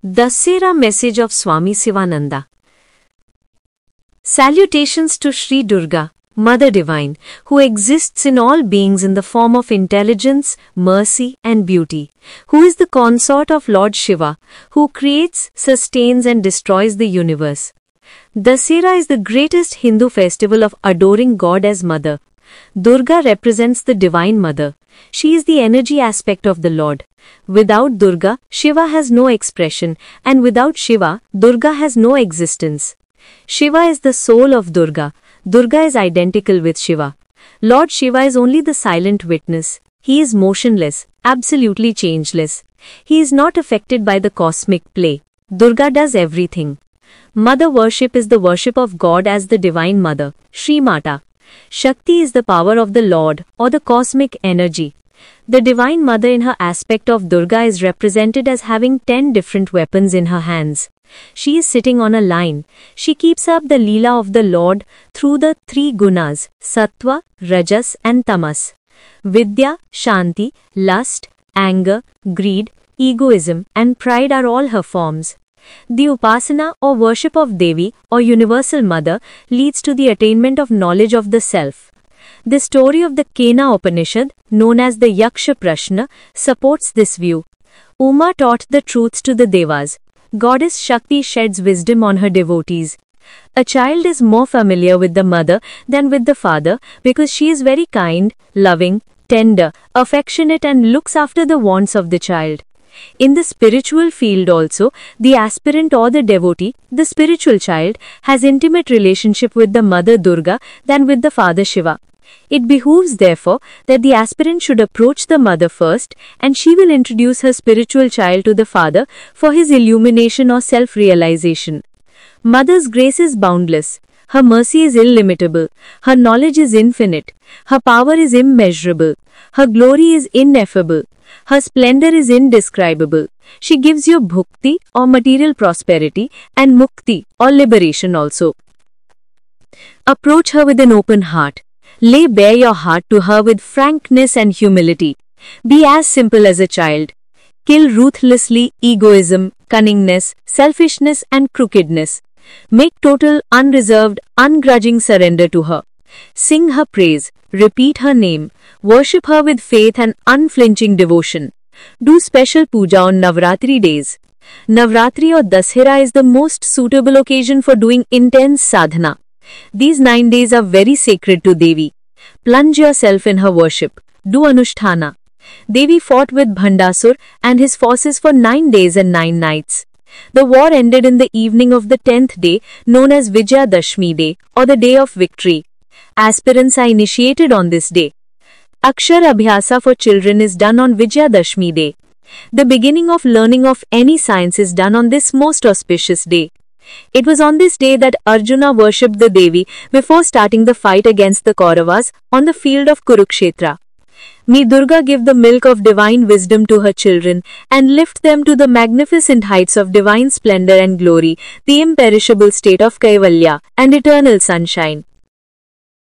Dassera message of Swami Sivananda. Salutations to Sri Durga, Mother Divine, who exists in all beings in the form of intelligence, mercy and beauty, who is the consort of Lord Shiva, who creates, sustains and destroys the universe. Dassera is the greatest Hindu festival of adoring God as Mother. Durga represents the Divine Mother. She is the energy aspect of the Lord. Without Durga, Shiva has no expression, and without Shiva, Durga has no existence. Shiva is the soul of Durga. Durga is identical with Shiva. Lord Shiva is only the silent witness. He is motionless, absolutely changeless. He is not affected by the cosmic play. Durga does everything. Mother worship is the worship of God as the Divine Mother, Shri Mata. Shakti is the power of the Lord, or the cosmic energy. The Divine Mother in her aspect of Durga is represented as having 10 different weapons in her hands. She is sitting on a line. She keeps up the Leela of the Lord through the 3 gunas, Sattva, Rajas and Tamas. Vidya, Shanti, lust, anger, greed, egoism and pride are all her forms. The Upasana or worship of Devi or Universal Mother leads to the attainment of knowledge of the self. The story of the Kena Upanishad, known as the Yaksha Prashna, supports this view. Uma taught the truths to the Devas. Goddess Shakti sheds wisdom on her devotees. A child is more familiar with the mother than with the father because she is very kind, loving, tender, affectionate and looks after the wants of the child. In the spiritual field also, the aspirant or the devotee, the spiritual child, has intimate relationship with the Mother Durga than with the Father Shiva. It behooves therefore that the aspirant should approach the mother first and she will introduce her spiritual child to the father for his illumination or self-realization. Mother's grace is boundless. Her mercy is illimitable. Her knowledge is infinite. Her power is immeasurable. Her glory is ineffable. Her splendor is indescribable. She gives you bhukti or material prosperity and mukti or liberation also. Approach her with an open heart. Lay bare your heart to her with frankness and humility. Be as simple as a child. Kill ruthlessly egoism, cunningness, selfishness and crookedness. Make total, unreserved, ungrudging surrender to her. Sing her praise, repeat her name, worship her with faith and unflinching devotion. Do special puja on Navratri days. Navratri or Dassera is the most suitable occasion for doing intense sadhana. These 9 days are very sacred to Devi. Plunge yourself in her worship. Do Anusthana. Devi fought with Bhandasur and his forces for 9 days and 9 nights. The war ended in the evening of the 10th day, known as Vijayadashmi Day or the Day of Victory. Aspirants are initiated on this day. Akshar Abhyasa for children is done on Vijayadashmi Day. The beginning of learning of any science is done on this most auspicious day. It was on this day that Arjuna worshipped the Devi before starting the fight against the Kauravas on the field of Kurukshetra. May Durga give the milk of divine wisdom to her children and lift them to the magnificent heights of divine splendor and glory, the imperishable state of Kaivalya and eternal sunshine.